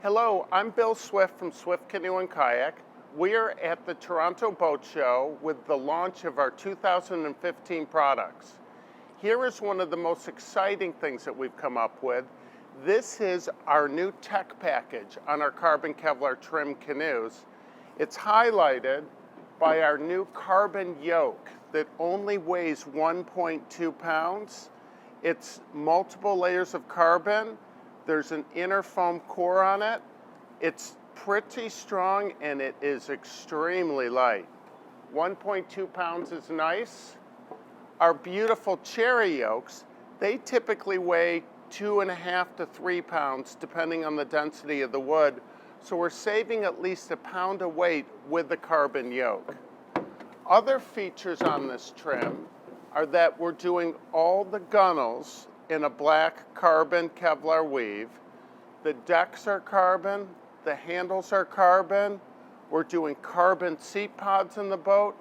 Hello, I'm Bill Swift from Swift Canoe and Kayak. We're at the Toronto Boat Show with the launch of our 2015 products. Here is one of the most exciting things that we've come up with. This is our new tech package on our carbon Kevlar trim canoes. It's highlighted by our new carbon yoke that only weighs 1.2 pounds. It's multiple layers of carbon. There's an inner foam core on it. It's pretty strong and it is extremely light. 1.2 pounds is nice. Our beautiful cherry yokes, they typically weigh 2.5 to 3 pounds depending on the density of the wood. So we're saving at least a pound of weight with the carbon yoke. Other features on this trim are that we're doing all the gunnels in a black carbon Kevlar weave. The decks are carbon, the handles are carbon. We're doing carbon seat pods in the boat,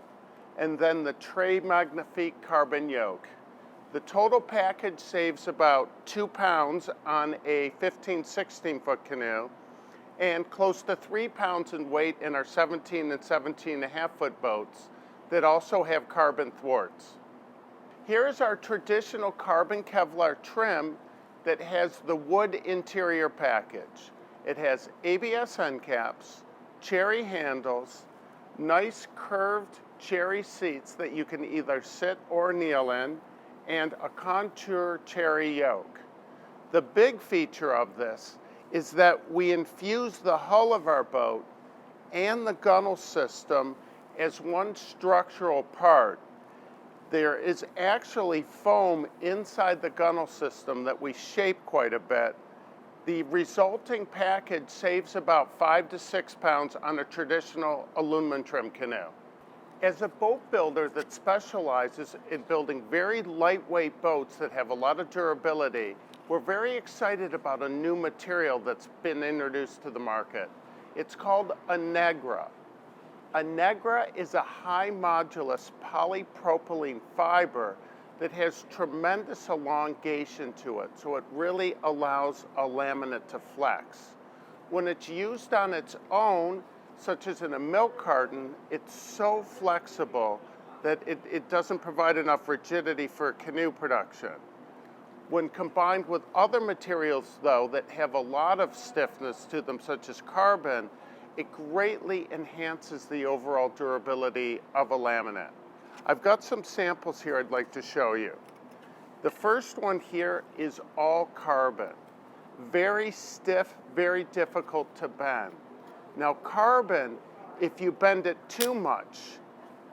and then the Trait Magnifique carbon yoke. The total package saves about 2 pounds on a 15-16 foot canoe and close to 3 pounds in weight in our 17 and 17.5 foot boats that also have carbon thwarts. Here is our traditional carbon Kevlar trim that has the wood interior package. It has ABS end caps, cherry handles, nice curved cherry seats that you can either sit or kneel in, and a contour cherry yoke. The big feature of this is that we infuse the hull of our boat and the gunnel system as one structural part. There is actually foam inside the gunnel system that we shape quite a bit. The resulting package saves about 5 to 6 pounds on a traditional aluminum trim canoe. As a boat builder that specializes in building very lightweight boats that have a lot of durability, we're very excited about a new material that's been introduced to the market. It's called a Negra. A Negra is a high modulus polypropylene fiber that has tremendous elongation to it, so it really allows a laminate to flex. When it's used on its own, such as in a milk carton, it's so flexible that it doesn't provide enough rigidity for canoe production. When combined with other materials, though, that have a lot of stiffness to them, such as carbon, it greatly enhances the overall durability of a laminate. I've got some samples here I'd like to show you. The first one here is all carbon. Very stiff, very difficult to bend. Now carbon, if you bend it too much,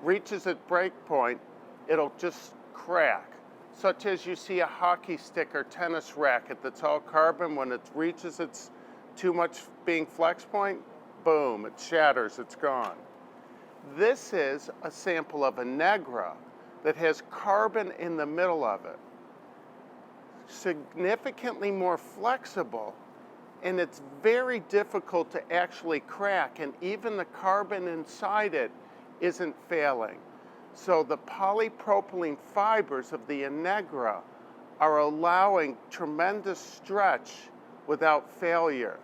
reaches its break point, it'll just crack. Such as you see a hockey stick or tennis racket that's all carbon, when it reaches its too much being flex point, boom, it shatters, it's gone. This is a sample of a Negra that has carbon in the middle of it. Significantly more flexible, and it's very difficult to actually crack, and even the carbon inside it isn't failing. So the polypropylene fibers of the Negra are allowing tremendous stretch without failure.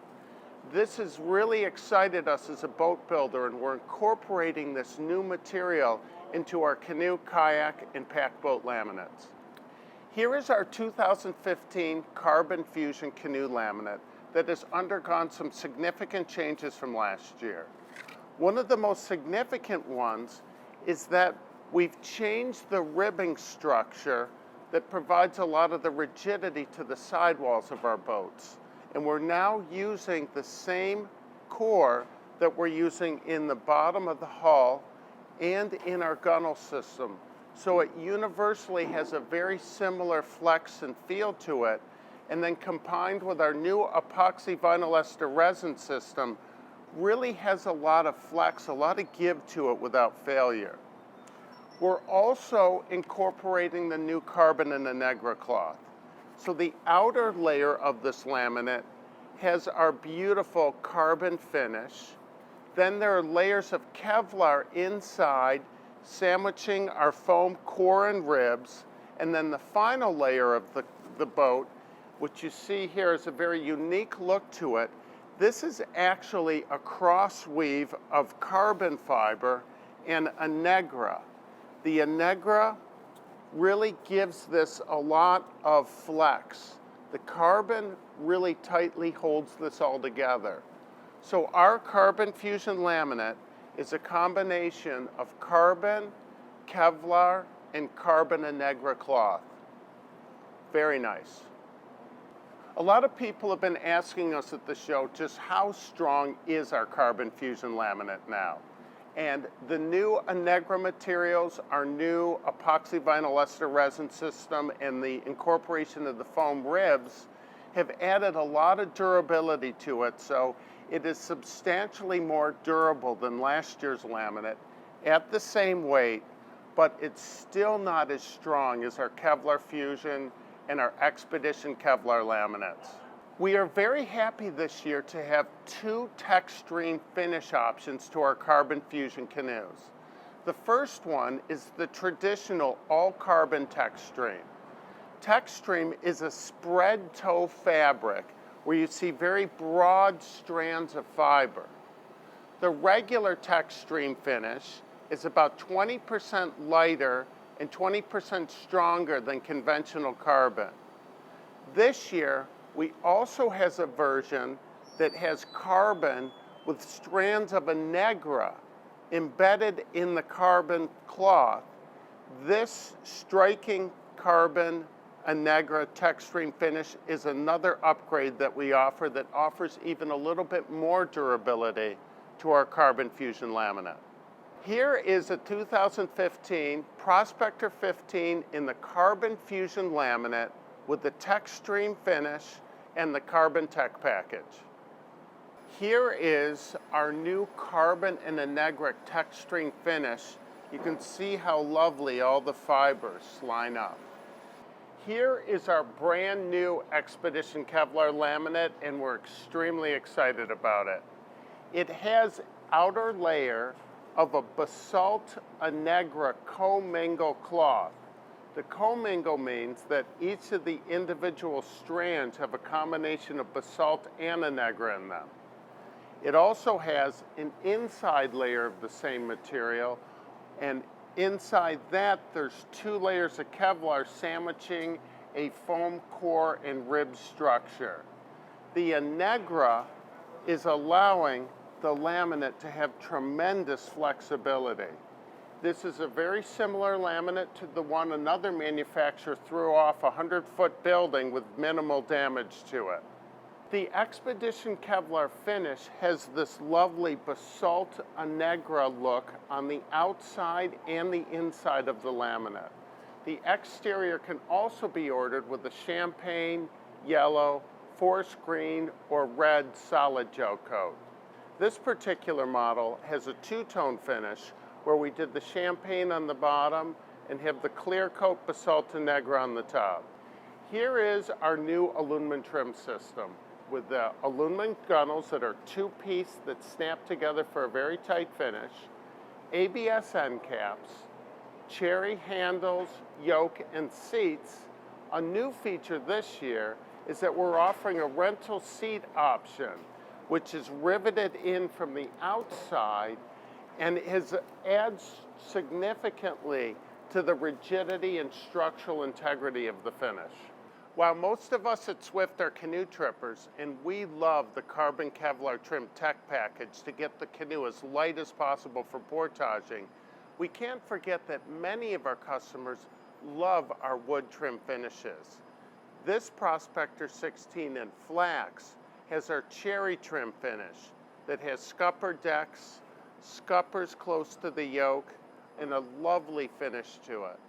This has really excited us as a boat builder, and we're incorporating this new material into our canoe, kayak, and pack boat laminates. Here is our 2015 Carbon Fusion canoe laminate that has undergone some significant changes from last year. One of the most significant ones is that we've changed the ribbing structure that provides a lot of the rigidity to the sidewalls of our boats. And we're now using the same core that we're using in the bottom of the hull and in our gunnel system. So it universally has a very similar flex and feel to it. And then combined with our new epoxy vinyl ester resin system, really has a lot of flex, a lot of give to it without failure. We're also incorporating the new carbon in the Negra cloth. So the outer layer of this laminate has our beautiful carbon finish. Then there are layers of Kevlar inside, sandwiching our foam core and ribs. And then the final layer of the boat, which you see here is a very unique look to it, This is actually a cross weave of carbon fiber and a Negra. The Negra really gives this a lot of flex. The carbon really tightly holds this all together. So our carbon fusion laminate is a combination of carbon, Kevlar, and carbon and Negra cloth. Very nice. A lot of people have been asking us at the show just how strong is our carbon fusion laminate now. And the new Negra materials, our new epoxy vinyl ester resin system, and the incorporation of the foam ribs have added a lot of durability to it. So it is substantially more durable than last year's laminate at the same weight, but it's still not as strong as our Kevlar Fusion and our Expedition Kevlar laminates. We are very happy this year to have two TechStream finish options to our carbon fusion canoes. The first one is the traditional all-carbon TechStream. TechStream is a spread toe fabric where you see very broad strands of fiber. The regular TechStream finish is about 20% lighter and 20% stronger than conventional carbon. This year, we also has a version that has carbon with strands of a Negra embedded in the carbon cloth. This striking carbon Negra TechStream finish is another upgrade that we offer that offers even a little bit more durability to our carbon fusion laminate. Here is a 2015 Prospector 15 in the carbon fusion laminate with the TechStream finish and the Carbon Tech package. Here is our new carbon and a Negra TechStream finish. You can see how lovely all the fibers line up. Here is our brand new Expedition Kevlar laminate, and we're extremely excited about it. It has outer layer of a basalt Negra commingle cloth. The commingle means that each of the individual strands have a combination of basalt and a Negra in them. It also has an inside layer of the same material, and inside that there's two layers of Kevlar sandwiching a foam core and rib structure. The Negra is allowing the laminate to have tremendous flexibility. This is a very similar laminate to the one another manufacturer threw off a 100-foot building with minimal damage to it. The Expedition Kevlar finish has this lovely basalt Negra look on the outside and the inside of the laminate. The exterior can also be ordered with a champagne, yellow, forest green, or red solid gel coat. This particular model has a two-tone finish where we did the champagne on the bottom and have the clear coat basalt Negra on the top. Here is our new aluminum trim system with the aluminum gunnels that are two-piece that snap together for a very tight finish, ABS end caps, cherry handles, yoke, and seats. A new feature this year is that we're offering a rental seat option, which is riveted in from the outside and adds significantly to the rigidity and structural integrity of the finish. While most of us at Swift are canoe trippers, and we love the carbon Kevlar trim tech package to get the canoe as light as possible for portaging, we can't forget that many of our customers love our wood trim finishes. This Prospector 16 in flax has our cherry trim finish that has scupper decks, scuppers close to the yoke, and a lovely finish to it.